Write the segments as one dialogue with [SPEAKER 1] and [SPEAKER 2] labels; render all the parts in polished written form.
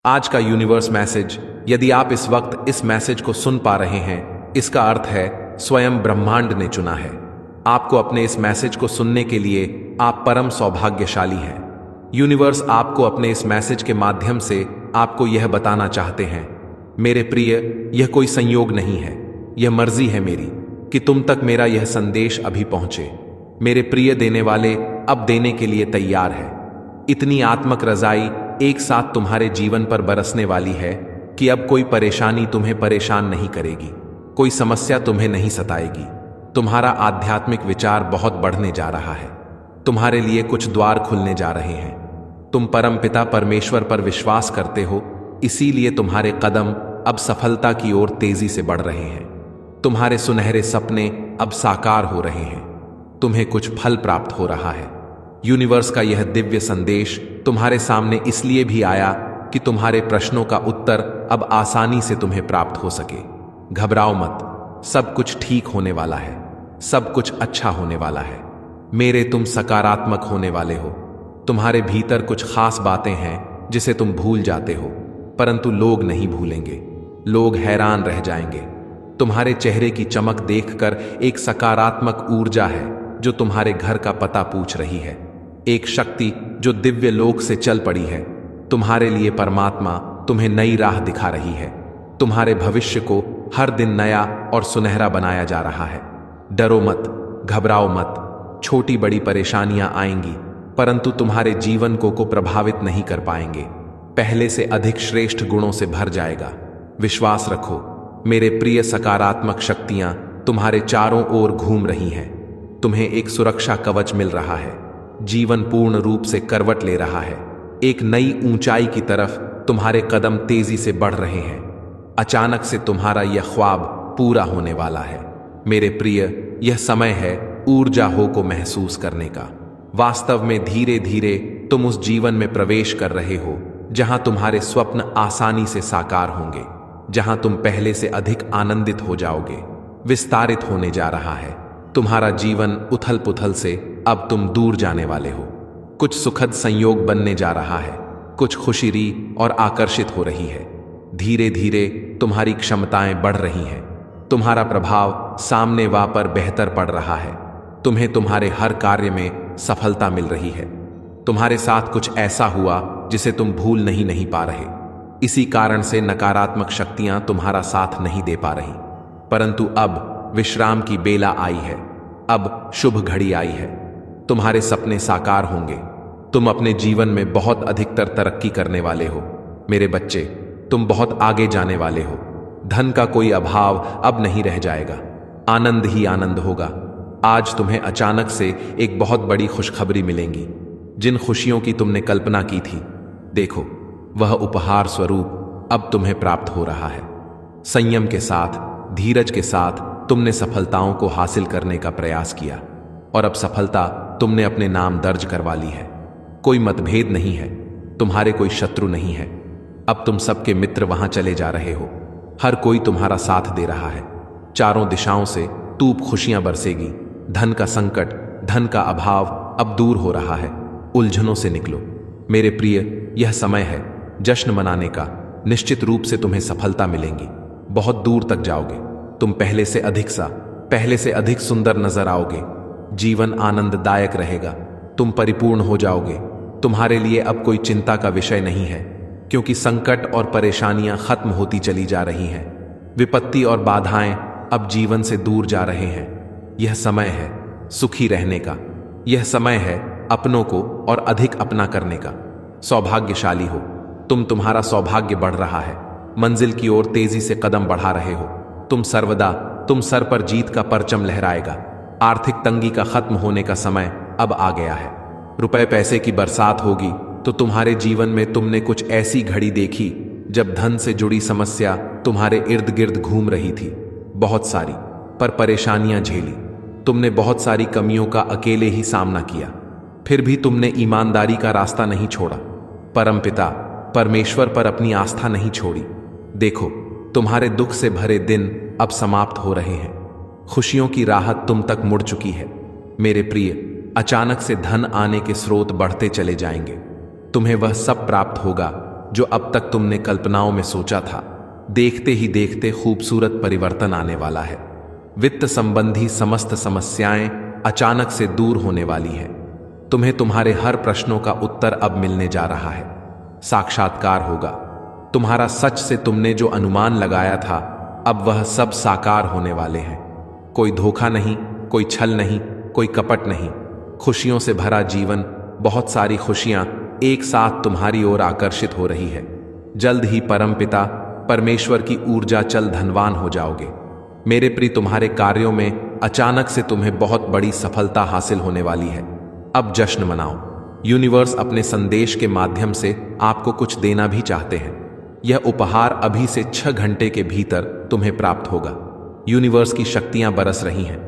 [SPEAKER 1] आज का universe message, यदि आप इस वक्त इस मैसेज को सुन पा रहे हैं, इसका अर्थ है स्वयं ब्रह्मांड ने चुना है आपको अपने इस मैसेज को सुनने के लिए। आप परम सौभाग्यशाली हैं। यूनिवर्स आपको अपने इस मैसेज के माध्यम से आपको यह बताना चाहते हैं, मेरे प्रिय, यह कोई संयोग नहीं है, यह मर्जी है मेरी कि तुम तक मेरा यह संदेश अभी पहुंचे। मेरे प्रिय देने वाले अब देने के लिए तैयार है। इतनी आत्मक रजाई एक साथ तुम्हारे जीवन पर बरसने वाली है कि अब कोई परेशानी तुम्हें परेशान नहीं करेगी, कोई समस्या तुम्हें नहीं सताएगी। तुम्हारा आध्यात्मिक विचार बहुत बढ़ने जा रहा है। तुम्हारे लिए कुछ द्वार खुलने जा रहे हैं। तुम परमपिता परमेश्वर पर विश्वास करते हो, इसीलिए तुम्हारे कदम अब सफलता की ओर तेजी से बढ़ रहे हैं। तुम्हारे सुनहरे सपने अब साकार हो रहे हैं। तुम्हें कुछ फल प्राप्त हो रहा है। यूनिवर्स का यह दिव्य संदेश तुम्हारे सामने इसलिए भी आया कि तुम्हारे प्रश्नों का उत्तर अब आसानी से तुम्हें प्राप्त हो सके। घबराओ मत, सब कुछ ठीक होने वाला है, सब कुछ अच्छा होने वाला है। मेरे तुम सकारात्मक होने वाले हो। तुम्हारे भीतर कुछ खास बातें हैं जिसे तुम भूल जाते हो, परंतु लोग नहीं भूलेंगे। लोग हैरान रह जाएंगे। तुम्हारे चेहरे की चमक देखकर एक सकारात्मक ऊर्जा है जो तुम्हारे घर का पता पूछ रही है। एक शक्ति जो दिव्य लोक से चल पड़ी है। तुम्हारे लिए परमात्मा तुम्हें नई राह दिखा रही है। तुम्हारे भविष्य को हर दिन नया और सुनहरा बनाया जा रहा है। डरो मत, घबराओ मत। छोटी बड़ी परेशानियां आएंगी, परंतु तुम्हारे जीवन को प्रभावित नहीं कर पाएंगे। पहले से अधिक श्रेष्ठ गुणों से भर जाएगा। विश्वास रखो, मेरे प्रिय, सकारात्मक शक्तियां तुम्हारे चारों ओर घूम रही हैं। तुम्हें एक सुरक्षा कवच मिल रहा है। जीवन पूर्ण रूप से करवट ले रहा है। एक नई ऊंचाई की तरफ तुम्हारे कदम तेजी से बढ़ रहे हैं। अचानक से तुम्हारा यह ख्वाब पूरा होने वाला है। मेरे प्रिय, यह समय है ऊर्जा हो को महसूस करने का। वास्तव में धीरे धीरे तुम उस जीवन में प्रवेश कर रहे हो जहां तुम्हारे स्वप्न आसानी से साकार होंगे, जहां तुम पहले से अधिक आनंदित हो जाओगे। विस्तारित होने जा रहा है तुम्हारा जीवन। उथल पुथल से अब तुम दूर जाने वाले हो। कुछ सुखद संयोग बनने जा रहा है। कुछ खुशी और आकर्षित हो रही है। धीरे धीरे तुम्हारी क्षमताएं बढ़ रही हैं। तुम्हारा प्रभाव सामने वा पर बेहतर पड़ रहा है। तुम्हें तुम्हारे हर कार्य में सफलता मिल रही है। तुम्हारे साथ कुछ ऐसा हुआ जिसे तुम भूल नहीं पा रहे। इसी कारण से नकारात्मक शक्तियां तुम्हारा साथ नहीं दे पा रही, परंतु अब विश्राम की बेला आई है। अब शुभ घड़ी आई है। तुम्हारे सपने साकार होंगे। तुम अपने जीवन में बहुत अधिकतर तरक्की करने वाले हो। मेरे बच्चे, तुम बहुत आगे जाने वाले हो। धन का कोई अभाव अब नहीं रह जाएगा। आनंद ही आनंद होगा। आज तुम्हें अचानक से एक बहुत बड़ी खुशखबरी मिलेगी। जिन खुशियों की तुमने कल्पना की थी, देखो, वह उपहार स्वरूप अब तुम्हें प्राप्त हो रहा है। संयम के साथ, धीरज के साथ तुमने सफलताओं को हासिल करने का प्रयास किया और अब सफलता तुमने अपने नाम दर्ज करवा ली है। कोई मतभेद नहीं है, तुम्हारे कोई शत्रु नहीं है। अब तुम सबके मित्र वहां चले जा रहे हो। हर कोई तुम्हारा साथ दे रहा है। चारों दिशाओं से खूब खुशियां बरसेगी। धन का संकट, धन का अभाव अब दूर हो रहा है। उलझनों से निकलो मेरे प्रिय। यह समय है जश्न मनाने का। निश्चित रूप से तुम्हें सफलता मिलेंगी। बहुत दूर तक जाओगे। तुम पहले से अधिक सुंदर नजर आओगे। जीवन आनंददायक रहेगा। तुम परिपूर्ण हो जाओगे। तुम्हारे लिए अब कोई चिंता का विषय नहीं है, क्योंकि संकट और परेशानियां खत्म होती चली जा रही हैं। विपत्ति और बाधाएं अब जीवन से दूर जा रहे हैं। यह समय है सुखी रहने का। यह समय है अपनों को और अधिक अपना करने का। सौभाग्यशाली हो तुम। तुम्हारा सौभाग्य बढ़ रहा है। मंजिल की ओर तेजी से कदम बढ़ा रहे हो। तुम सर पर जीत का परचम लहराएगा। आर्थिक तंगी का खत्म होने का समय अब आ गया है। रुपए पैसे की बरसात होगी। तो तुम्हारे जीवन में तुमने कुछ ऐसी घड़ी देखी जब धन से जुड़ी समस्या तुम्हारे इर्द गिर्द घूम रही थी। बहुत सारी पर परेशानियां झेली। तुमने बहुत सारी कमियों का अकेले ही सामना किया, फिर भी तुमने ईमानदारी का रास्ता नहीं छोड़ा। परमपिता परमेश्वर पर अपनी आस्था नहीं छोड़ी। देखो, तुम्हारे दुख से भरे दिन अब समाप्त हो रहे हैं। खुशियों की राहत तुम तक मुड़ चुकी है। मेरे प्रिय, अचानक से धन आने के स्रोत बढ़ते चले जाएंगे। तुम्हें वह सब प्राप्त होगा जो अब तक तुमने कल्पनाओं में सोचा था, देखते ही देखते खूबसूरत परिवर्तन आने वाला है। वित्त संबंधी समस्त समस्याएं अचानक से दूर होने वाली हैं। तुम्हें तुम्हारे हर प्रश्नों का उत्तर अब मिलने जा रहा है। साक्षात्कार होगा। तुम्हारा सच से तुमने जो अनुमान लगाया था, अब वह सब साकार होने वाले हैं। कोई धोखा नहीं, कोई छल नहीं, कोई कपट नहीं। खुशियों से भरा जीवन, बहुत सारी खुशियां एक साथ तुम्हारी ओर आकर्षित हो रही है। जल्द ही परमपिता परमेश्वर की ऊर्जा चल धनवान हो जाओगे। मेरे प्रिय, तुम्हारे कार्यों में अचानक से तुम्हें बहुत बड़ी सफलता हासिल होने वाली है। अब जश्न मनाओ। यूनिवर्स अपने संदेश के माध्यम से आपको कुछ देना भी चाहते हैं। यह उपहार अभी से 6 घंटे के भीतर तुम्हें प्राप्त होगा। यूनिवर्स की शक्तियां बरस रही हैं।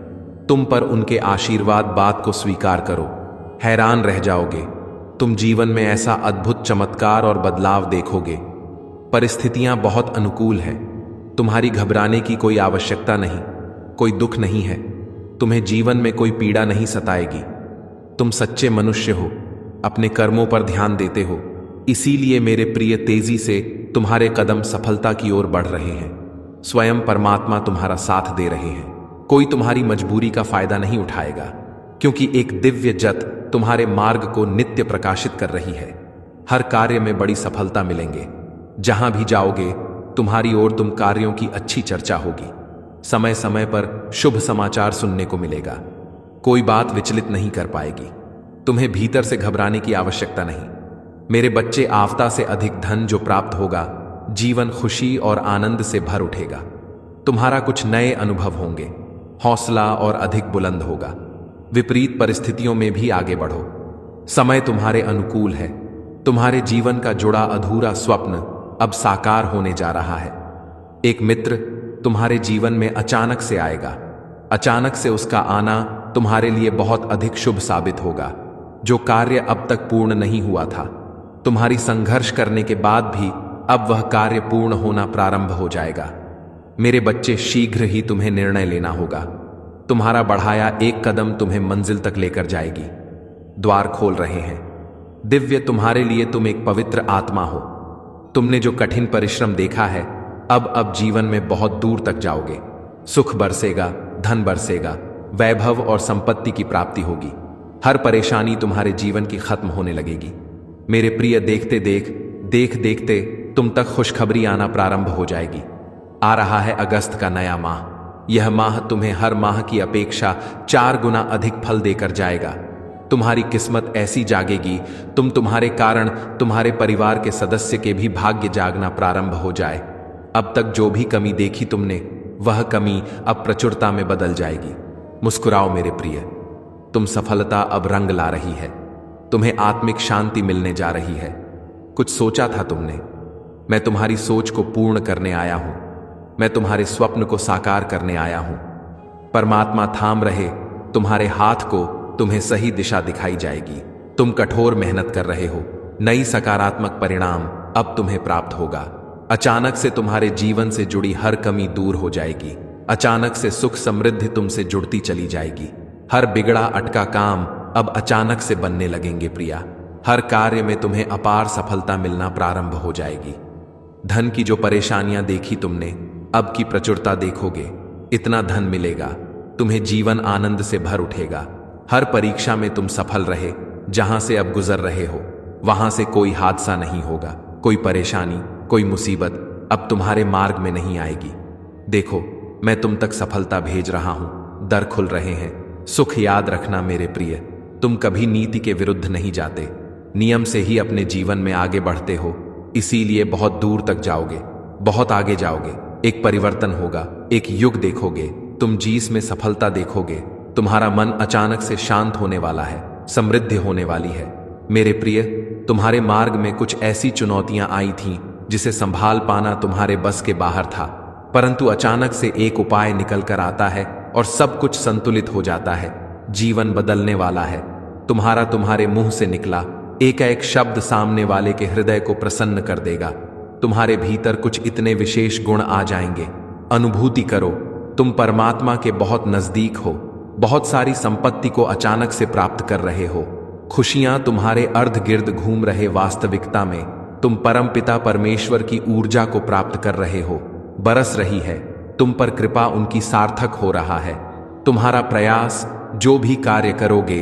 [SPEAKER 1] तुम पर उनके आशीर्वाद बात को स्वीकार करो। हैरान रह जाओगे। तुम जीवन में ऐसा अद्भुत चमत्कार और बदलाव देखोगे। परिस्थितियां बहुत अनुकूल हैं। तुम्हारी घबराने की कोई आवश्यकता नहीं। कोई दुख नहीं है। तुम्हें जीवन में कोई पीड़ा नहीं सताएगी। तुम सच्चे मनुष्य हो, अपने कर्मों पर ध्यान देते हो। इसीलिए मेरे प्रिय, तेजी से तुम्हारे कदम सफलता की ओर बढ़ रहे हैं। स्वयं परमात्मा तुम्हारा साथ दे रहे हैं। कोई तुम्हारी मजबूरी का फायदा नहीं उठाएगा, क्योंकि एक दिव्य जत तुम्हारे मार्ग को नित्य प्रकाशित कर रही है। हर कार्य में बड़ी सफलता मिलेंगे। जहां भी जाओगे, तुम्हारी ओर तुम कार्यों की अच्छी चर्चा होगी। समय समय पर शुभ समाचार सुनने को मिलेगा। कोई बात विचलित नहीं कर पाएगी। तुम्हें भीतर से घबराने की आवश्यकता नहीं। मेरे बच्चे, आफ्ता से अधिक धन जो प्राप्त होगा, जीवन खुशी और आनंद से भर उठेगा। तुम्हारा कुछ नए अनुभव होंगे। हौसला और अधिक बुलंद होगा। विपरीत परिस्थितियों में भी आगे बढ़ो। समय तुम्हारे अनुकूल है। तुम्हारे जीवन का जुड़ा अधूरा स्वप्न अब साकार होने जा रहा है। एक मित्र तुम्हारे जीवन में अचानक से आएगा। अचानक से उसका आना तुम्हारे लिए बहुत अधिक शुभ साबित होगा। जो कार्य अब तक पूर्ण नहीं हुआ था, तुम्हारी संघर्ष करने के बाद भी अब वह कार्य पूर्ण होना प्रारंभ हो जाएगा। मेरे बच्चे, शीघ्र ही तुम्हें निर्णय लेना होगा। तुम्हारा बढ़ाया एक कदम तुम्हें मंजिल तक लेकर जाएगी। द्वार खोल रहे हैं। दिव्य, तुम्हारे लिए तुम एक पवित्र आत्मा हो। तुमने जो कठिन परिश्रम देखा है, अब जीवन में बहुत दूर तक जाओगे। सुख बरसेगा, धन बरसेगा, वैभव और संपत्ति की प्राप्ति होगी। हर परेशानी तुम्हारे जीवन की खत्म होने लगेगी। मेरे प्रिय, देख देखते तुम तक खुशखबरी आना प्रारंभ हो जाएगी। आ रहा है अगस्त का नया माह। यह माह तुम्हें हर माह की अपेक्षा 4 गुना अधिक फल देकर जाएगा। तुम्हारी किस्मत ऐसी जागेगी, तुम्हारे कारण तुम्हारे परिवार के सदस्य के भी भाग्य जागना प्रारंभ हो जाए। अब तक जो भी कमी देखी तुमने, वह कमी अब प्रचुरता में बदल जाएगी। मुस्कुराओ मेरे प्रिय, तुम सफलता अब रंग ला रही है। तुम्हें आत्मिक शांति मिलने जा रही है। कुछ सोचा था तुमने, मैं तुम्हारी सोच को पूर्ण करने आया हूं। मैं तुम्हारे स्वप्न को साकार करने आया हूं। परमात्मा थाम रहे तुम्हारे हाथ को, तुम्हें सही दिशा दिखाई जाएगी। तुम कठोर मेहनत कर रहे हो। नई सकारात्मक परिणाम अब तुम्हें प्राप्त होगा। अचानक से तुम्हारे जीवन से जुड़ी हर कमी दूर हो जाएगी। अचानक से सुख समृद्धि तुमसे जुड़ती चली जाएगी। हर बिगड़ा अटका काम अब अचानक से बनने लगेंगे प्रिया। हर कार्य में तुम्हें अपार सफलता मिलना प्रारंभ हो जाएगी। धन की जो परेशानियां देखी तुमने, अब की प्रचुरता देखोगे। इतना धन मिलेगा, तुम्हें जीवन आनंद से भर उठेगा। हर परीक्षा में तुम सफल रहे। जहां से अब गुजर रहे हो, वहां से कोई हादसा नहीं होगा। कोई परेशानी, कोई मुसीबत अब तुम्हारे मार्ग में नहीं आएगी। देखो, मैं तुम तक सफलता भेज रहा हूं। दर खुल रहे हैं। सुख याद रखना मेरे प्रिय, तुम कभी नीति के विरुद्ध नहीं जाते। नियम से ही अपने जीवन में आगे बढ़ते हो। इसीलिए बहुत दूर तक जाओगे, बहुत आगे जाओगे। एक परिवर्तन होगा, एक युग देखोगे। तुम जीस में सफलता देखोगे। तुम्हारा मन अचानक से शांत होने वाला है। समृद्धि होने वाली है। मेरे प्रिय, तुम्हारे मार्ग में कुछ ऐसी चुनौतियां आई थीं जिसे संभाल पाना तुम्हारे बस के बाहर था, परंतु अचानक से एक उपाय निकल कर आता है और सब कुछ संतुलित हो जाता है। जीवन बदलने वाला है। तुम्हारे मुंह से निकला एक शब्द सामने वाले के हृदय को प्रसन्न कर देगा। तुम्हारे भीतर कुछ इतने विशेष गुण आ जाएंगे। अनुभूति करो, तुम परमात्मा के बहुत नजदीक हो। बहुत सारी संपत्ति को अचानक से प्राप्त कर रहे हो। खुशियां तुम्हारे अर्ध गिर्द घूम रहे। वास्तविकता में तुम परम पिता परमेश्वर की ऊर्जा को प्राप्त कर रहे हो, बरस रही है। तुम पर कृपा उनकी सार्थक हो रहा है। तुम्हारा प्रयास, जो भी कार्य करोगे,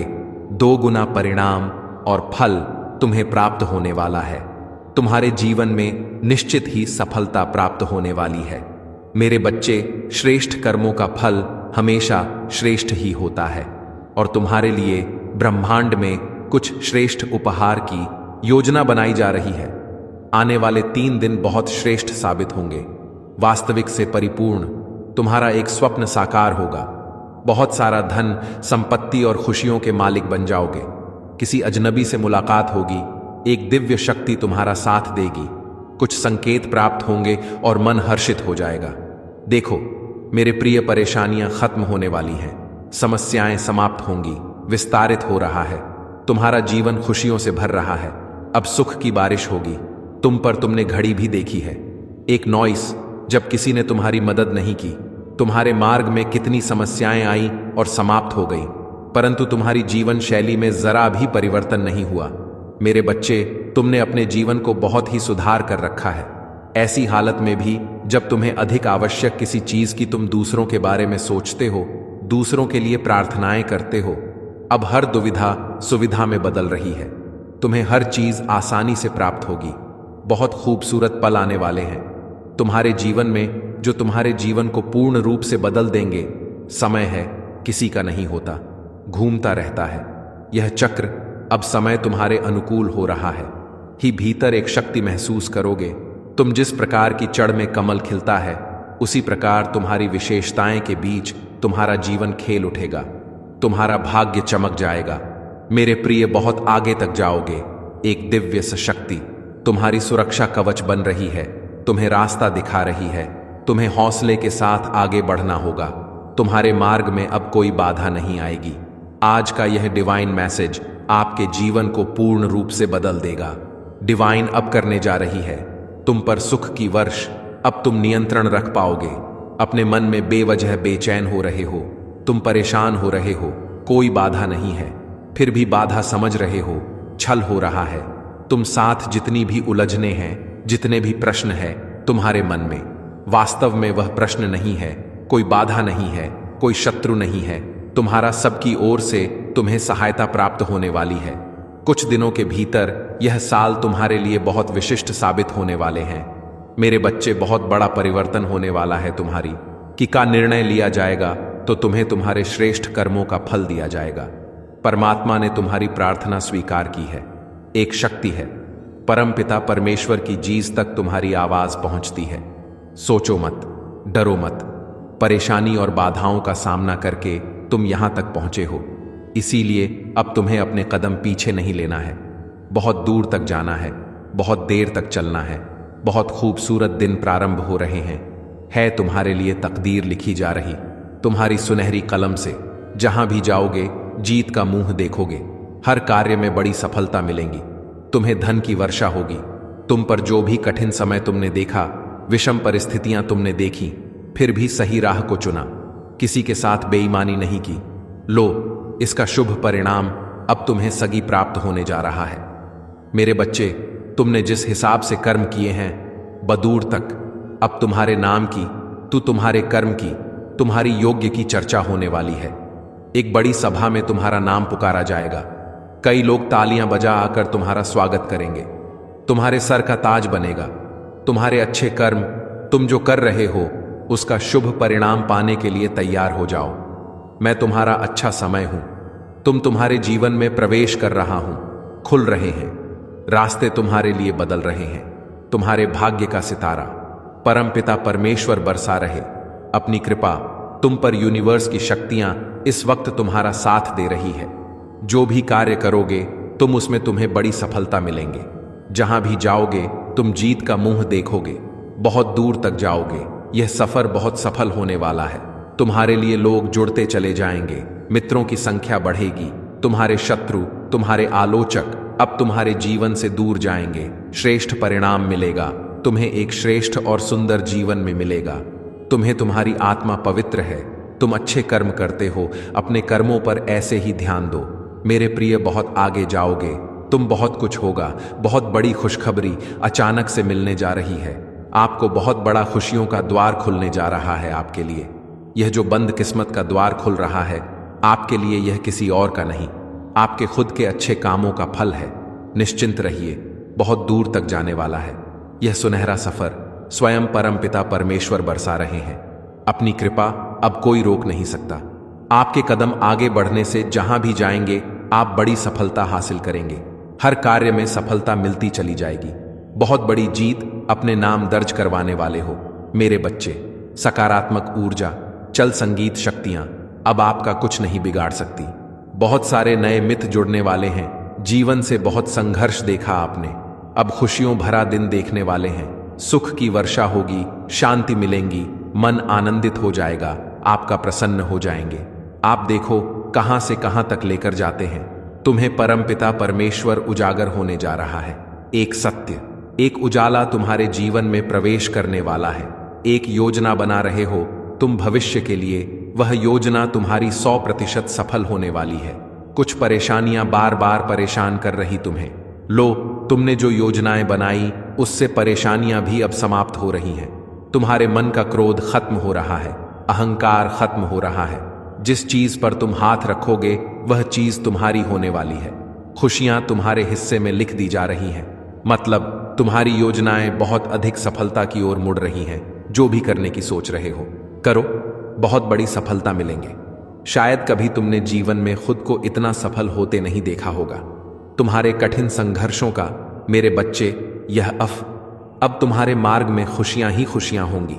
[SPEAKER 1] 2 गुना परिणाम और फल तुम्हें प्राप्त होने वाला है। तुम्हारे जीवन में निश्चित ही सफलता प्राप्त होने वाली है। मेरे बच्चे, श्रेष्ठ कर्मों का फल हमेशा श्रेष्ठ ही होता है और तुम्हारे लिए ब्रह्मांड में कुछ श्रेष्ठ उपहार की योजना बनाई जा रही है। आने वाले 3 दिन बहुत श्रेष्ठ साबित होंगे। वास्तविक से परिपूर्ण तुम्हारा एक स्वप्न साकार होगा। बहुत सारा धन, संपत्ति और खुशियों के मालिक बन जाओगे। किसी अजनबी से मुलाकात होगी, एक दिव्य शक्ति तुम्हारा साथ देगी। कुछ संकेत प्राप्त होंगे और मन हर्षित हो जाएगा। देखो मेरे प्रिय, परेशानियां खत्म होने वाली हैं, समस्याएं समाप्त होंगी, विस्तारित हो रहा है। तुम्हारा जीवन खुशियों से भर रहा है। अब सुख की बारिश होगी। तुम पर तुमने घड़ी भी देखी है, एक नॉइस, जब किसी ने तुम्हारी मदद नहीं की। तुम्हारे मार्ग में कितनी समस्याएं आई और समाप्त हो गई, परंतु तुम्हारी जीवन शैली में जरा भी परिवर्तन नहीं हुआ। मेरे बच्चे, तुमने अपने जीवन को बहुत ही सुधार कर रखा है। ऐसी हालत में भी जब तुम्हें अधिक आवश्यक किसी चीज की तुम दूसरों के बारे में सोचते हो, दूसरों के लिए प्रार्थनाएं करते हो। अब हर दुविधा सुविधा में बदल रही है। तुम्हें हर चीज आसानी से प्राप्त होगी। बहुत खूबसूरत पल आने वाले हैं तुम्हारे जीवन में, जो तुम्हारे जीवन को पूर्ण रूप से बदल देंगे। समय है, किसी का नहीं होता, घूमता रहता है यह चक्र। अब समय तुम्हारे अनुकूल हो रहा है। ही भीतर एक शक्ति महसूस करोगे। तुम जिस प्रकार की जड़ में कमल खिलता है, उसी प्रकार तुम्हारी विशेषताएं के बीच तुम्हारा जीवन खेल उठेगा। तुम्हारा भाग्य चमक जाएगा। मेरे प्रिय, बहुत आगे तक जाओगे। एक दिव्य शक्ति तुम्हारी सुरक्षा कवच बन रही है, तुम्हें रास्ता दिखा रही है। तुम्हें हौसले के साथ आगे बढ़ना होगा। तुम्हारे मार्ग में अब कोई बाधा नहीं आएगी। आज का यह डिवाइन मैसेज आपके जीवन को पूर्ण रूप से बदल देगा। डिवाइन अब करने जा रही है तुम पर सुख की वर्ष। अब तुम नियंत्रण रख पाओगे। अपने मन में बेवजह बेचैन हो रहे हो, तुम परेशान हो रहे हो, कोई बाधा नहीं है। फिर भी बाधा समझ रहे हो, छल हो रहा है। तुम साथ जितनी भी उलझने हैं, जितने भी प्रश्न हैं तुम्हारे मन में, वास्तव में वह प्रश्न नहीं है, कोई बाधा नहीं है, कोई शत्रु नहीं है। तुम्हारा सबकी ओर से तुम्हें सहायता प्राप्त होने वाली है। कुछ दिनों के भीतर यह साल तुम्हारे लिए बहुत विशिष्ट साबित होने वाले हैं। मेरे बच्चे, बहुत बड़ा परिवर्तन होने वाला है तुम्हारी कि का निर्णय लिया जाएगा तो तुम्हें तुम्हारे श्रेष्ठ कर्मों का फल दिया जाएगा। परमात्मा ने तुम्हारी प्रार्थना स्वीकार की है। एक शक्ति है, परमपिता परमेश्वर की जीज तक तुम्हारी आवाज पहुंचती है। सोचो मत, डरो मत। परेशानी और बाधाओं का सामना करके तुम यहां तक पहुंचे हो, इसीलिए अब तुम्हें अपने कदम पीछे नहीं लेना है। बहुत दूर तक जाना है, बहुत देर तक चलना है। बहुत खूबसूरत दिन प्रारंभ हो रहे हैं। है तुम्हारे लिए तकदीर लिखी जा रही। तुम्हारी सुनहरी कलम से जहां भी जाओगे, जीत का मुंह देखोगे। हर कार्य में बड़ी सफलता मिलेंगी। तुम्हें धन की वर्षा होगी। तुम पर जो भी कठिन समय तुमने देखा, विषम परिस्थितियां तुमने देखी, फिर भी सही राह को चुना, किसी के साथ बेईमानी नहीं की। लो, इसका शुभ परिणाम अब तुम्हें सगी प्राप्त होने जा रहा है। मेरे बच्चे, तुमने जिस हिसाब से कर्म किए हैं, बदूर तक अब तुम्हारे नाम की, तुम्हारे कर्म की, तुम्हारी योग्य की चर्चा होने वाली है। एक बड़ी सभा में तुम्हारा नाम पुकारा जाएगा। कई लोग तालियां बजा आकर तुम्हारा स्वागत करेंगे। तुम्हारे सर का ताज बनेगा। तुम्हारे अच्छे कर्म, तुम जो कर रहे हो, उसका शुभ परिणाम पाने के लिए तैयार हो जाओ। मैं तुम्हारा अच्छा समय हूं। तुम तुम्हारे जीवन में प्रवेश कर रहा हूं। खुल रहे हैं रास्ते, तुम्हारे लिए बदल रहे हैं। तुम्हारे भाग्य का सितारा परमपिता परमेश्वर बरसा रहे अपनी कृपा तुम पर। यूनिवर्स की शक्तियां इस वक्त तुम्हारा साथ दे रही है। जो भी कार्य करोगे तुम उसमें तुम्हें बड़ी सफलता मिलेंगे। जहां भी जाओगे तुम जीत का मुंह देखोगे। बहुत दूर तक जाओगे। यह सफर बहुत सफल होने वाला है। तुम्हारे लिए लोग जुड़ते चले जाएंगे। मित्रों की संख्या बढ़ेगी। तुम्हारे शत्रु, तुम्हारे आलोचक अब तुम्हारे जीवन से दूर जाएंगे। श्रेष्ठ परिणाम मिलेगा। तुम्हें एक श्रेष्ठ और सुंदर जीवन में मिलेगा। तुम्हें तुम्हारी आत्मा पवित्र है। तुम अच्छे कर्म करते हो। अपने कर्मों पर ऐसे ही ध्यान दो। मेरे प्रिय, बहुत आगे जाओगे। तुम बहुत कुछ होगा। बहुत बड़ी खुशखबरी अचानक से मिलने जा रही है। आपको बहुत बड़ा खुशियों का द्वार खुलने जा रहा है आपके लिए। यह जो बंद किस्मत का द्वार खुल रहा है आपके लिए, यह किसी और का नहीं, आपके खुद के अच्छे कामों का फल है। निश्चिंत रहिए, बहुत दूर तक जाने वाला है। यह सुनहरा सफर स्वयं परमपिता परमेश्वर बरसा रहे हैं। अपनी कृपा अब कोई रोक नहीं सकता। आपके कदम आगे बढ़ने से जहां भी जाएंगे आप बड़ी सफलता हासिल करेंगे। हर कार्य में सफलता मिलती चली जाएगी। बहुत बड़ी जीत अपने नाम दर्ज करवाने वाले हो मेरे बच्चे। सकारात्मक ऊर्जा, चल संगीत शक्तियां अब आपका कुछ नहीं बिगाड़ सकती। बहुत सारे नए मित्र जुड़ने वाले हैं। जीवन से बहुत संघर्ष देखा आपने, अब खुशियों भरा दिन देखने वाले हैं। सुख की वर्षा होगी, शांति मिलेंगी, मन आनंदित हो जाएगा, आपका प्रसन्न हो जाएंगे। आप देखो कहां से कहां तक लेकर जाते हैं। तुम्हें परमपिता परमेश्वर उजागर होने जा रहा है। एक सत्य, एक उजाला तुम्हारे जीवन में प्रवेश करने वाला है। एक योजना बना रहे हो तुम भविष्य के लिए, वह योजना तुम्हारी 100% सफल होने वाली है। कुछ परेशानियां बार बार परेशान कर रही तुम्हें। लो, तुमने जो योजनाएं बनाई उससे परेशानियां भी अब समाप्त हो रही हैं। तुम्हारे मन का क्रोध खत्म हो रहा है, अहंकार खत्म हो रहा है। जिस चीज पर तुम हाथ रखोगे वह चीज तुम्हारी होने वाली है। खुशियां तुम्हारे हिस्से में लिख दी जा रही हैं। मतलब तुम्हारी योजनाएं बहुत अधिक सफलता की ओर मुड़ रही हैं। जो भी करने की सोच रहे हो करो, बहुत बड़ी सफलता मिलेंगे। शायद कभी तुमने जीवन में खुद को इतना सफल होते नहीं देखा होगा। तुम्हारे कठिन संघर्षों का मेरे बच्चे यह अब तुम्हारे मार्ग में खुशियां ही खुशियां होंगी।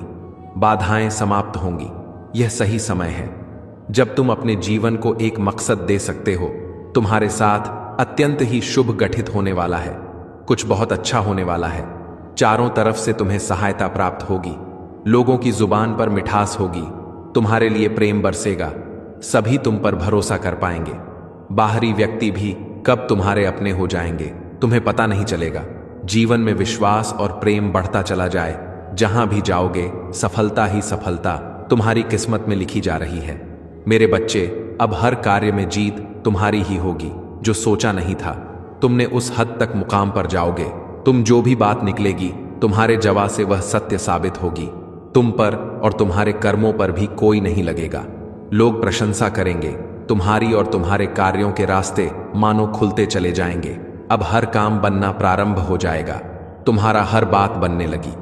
[SPEAKER 1] बाधाएं समाप्त होंगी। यह सही समय है जब तुम अपने जीवन को एक मकसद दे सकते हो। तुम्हारे साथ अत्यंत ही शुभ गठित होने वाला है। कुछ बहुत अच्छा होने वाला है। चारों तरफ से तुम्हें सहायता प्राप्त होगी। लोगों की जुबान पर मिठास होगी। तुम्हारे लिए प्रेम बरसेगा। सभी तुम पर भरोसा कर पाएंगे। बाहरी व्यक्ति भी कब तुम्हारे अपने हो जाएंगे तुम्हें पता नहीं चलेगा। जीवन में विश्वास और प्रेम बढ़ता चला जाए। जहां भी जाओगे सफलता ही सफलता तुम्हारी किस्मत में लिखी जा रही है। मेरे बच्चे, अब हर कार्य में जीत तुम्हारी ही होगी। जो सोचा नहीं था तुमने उस हद तक मुकाम पर जाओगे। तुम जो भी बात निकलेगी तुम्हारे जवा से वह सत्य साबित होगी। तुम पर और तुम्हारे कर्मों पर भी कोई नहीं लगेगा। लोग प्रशंसा करेंगे। तुम्हारी और तुम्हारे कार्यों के रास्ते मानो खुलते चले जाएंगे। अब हर काम बनना प्रारंभ हो जाएगा। तुम्हारा हर बात बनने लगी।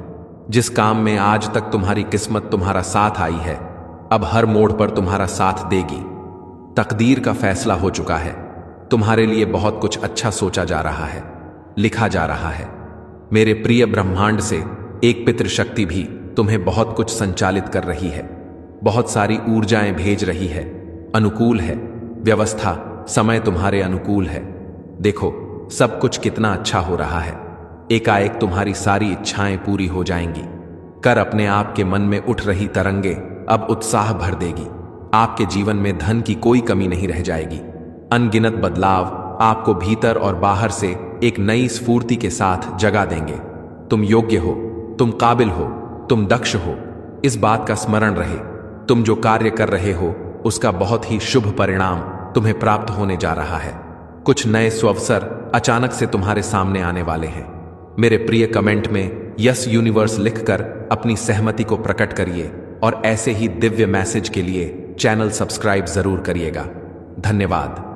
[SPEAKER 1] जिस काम में आज तक तुम्हारी किस्मत तुम्हारा साथ आई है अब हर मोड़ पर तुम्हारा साथ देगी। तकदीर का फैसला हो चुका है। तुम्हारे लिए बहुत कुछ अच्छा सोचा जा रहा है, लिखा जा रहा है। मेरे प्रिय ब्रह्मांड से एक पितृशक्ति भी तुम्हें बहुत कुछ संचालित कर रही है। बहुत सारी ऊर्जाएं भेज रही है। अनुकूल है व्यवस्था, समय तुम्हारे अनुकूल है। देखो सब कुछ कितना अच्छा हो रहा है। एकाएक तुम्हारी सारी इच्छाएं पूरी हो जाएंगी। कर अपने आप के मन में उठ रही तरंगे अब उत्साह भर देगी। आपके जीवन में धन की कोई कमी नहीं रह जाएगी। अनगिनत बदलाव आपको भीतर और बाहर से एक नई स्फूर्ति के साथ जगा देंगे। तुम योग्य हो, तुम काबिल हो, तुम दक्ष हो। इस बात का स्मरण रहे। तुम जो कार्य कर रहे हो उसका बहुत ही शुभ परिणाम तुम्हें प्राप्त होने जा रहा है। कुछ नए सुअवसर अचानक से तुम्हारे सामने आने वाले हैं। मेरे प्रिय कमेंट में यस यूनिवर्स लिखकर अपनी सहमति को प्रकट करिए और ऐसे ही दिव्य मैसेज के लिए चैनल सब्सक्राइब जरूर करिएगा। धन्यवाद।